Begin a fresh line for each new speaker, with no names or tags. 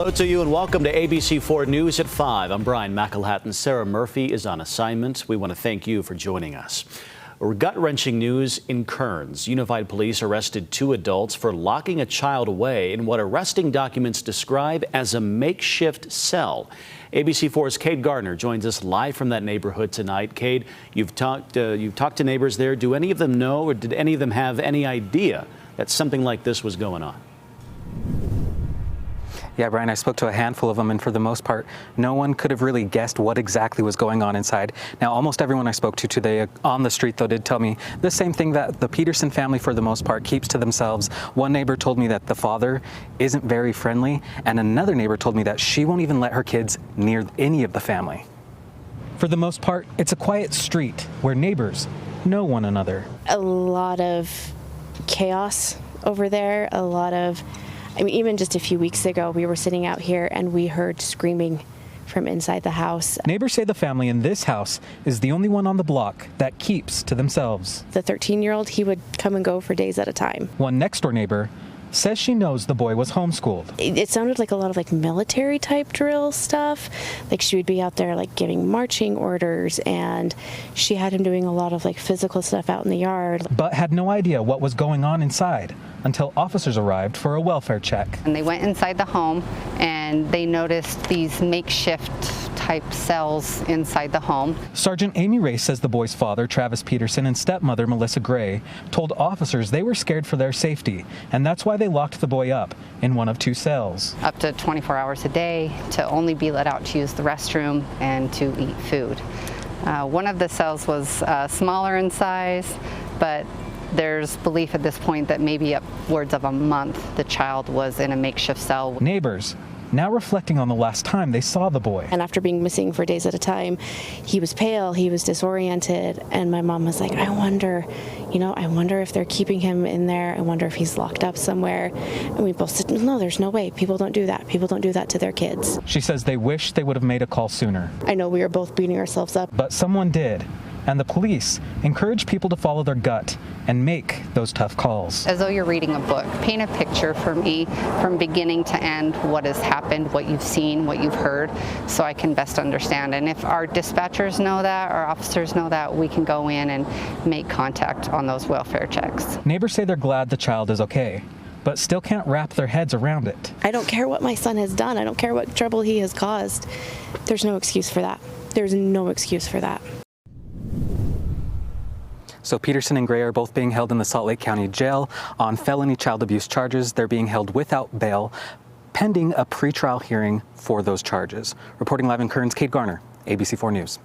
Hello to you and welcome to ABC4 News at 5. I'm Brian McElhatton. Sarah Murphy is on assignment. We want to thank you for joining us. Gut-wrenching news in Kearns. Unified Police arrested 2 adults for locking a child away in what arresting documents describe as a makeshift cell. ABC4's Cade Gardner joins us live from that neighborhood tonight. Cade, you've talked to neighbors there. Do any of them know, or did any of them have any idea that something like this was going on?
Yeah, Brian, I spoke to a handful of them, and for the most part, no one could have really guessed what exactly was going on inside. Now, almost everyone I spoke to today on the street, though, did tell me the same thing, that the Peterson family, for the most part, keeps to themselves. One neighbor told me that the father isn't very friendly, and another neighbor told me that she won't even let her kids near any of the family. For the most part, it's a quiet street where neighbors know one another.
A lot of chaos over there, even just a few weeks ago, we were sitting out here and we heard screaming from inside the house.
Neighbors say the family in this house is the only one on the block that keeps to themselves.
The 13-year-old, he would come and go for days at a time.
One next-door neighbor says she knows the boy was homeschooled.
It sounded like a lot of military type drill stuff. She would be out there giving marching orders, and she had him doing a lot of physical stuff out in the yard.
But had no idea what was going on inside until officers arrived for a welfare check.
And they went inside the home and they noticed these makeshift type cells inside the home.
Sergeant Amy Ray says the boy's father, Travis Peterson, and stepmother, Melissa Gray, told officers they were scared for their safety, and that's why they locked the boy up in one of 2 cells.
Up to 24 hours a day, to only be let out to use the restroom and to eat food. One of the cells was smaller in size, but there's belief at this point that maybe upwards of a month the child was in a makeshift cell.
Neighbors now reflecting on the last time they saw the boy.
And after being missing for days at a time, he was pale, he was disoriented, and my mom was like, I wonder if they're keeping him in there. I wonder if he's locked up somewhere. And we both said, no, there's no way. People don't do that. People don't do that to their kids.
She says they wish they would have made a call sooner.
I know we were both beating ourselves up.
But someone did. And the police encourage people to follow their gut and make those tough calls.
As though you're reading a book. Paint a picture for me from beginning to end, what has happened, what you've seen, what you've heard, so I can best understand. And if our dispatchers know that, our officers know that, we can go in and make contact on those welfare checks.
Neighbors say they're glad the child is okay, but still can't wrap their heads around it.
I don't care what my son has done. I don't care what trouble he has caused. There's no excuse for that. There's no excuse for that.
So Peterson and Gray are both being held in the Salt Lake County Jail on felony child abuse charges. They're being held without bail, pending a pretrial hearing for those charges. Reporting live in Kearns, Cade Gardner, ABC4 News.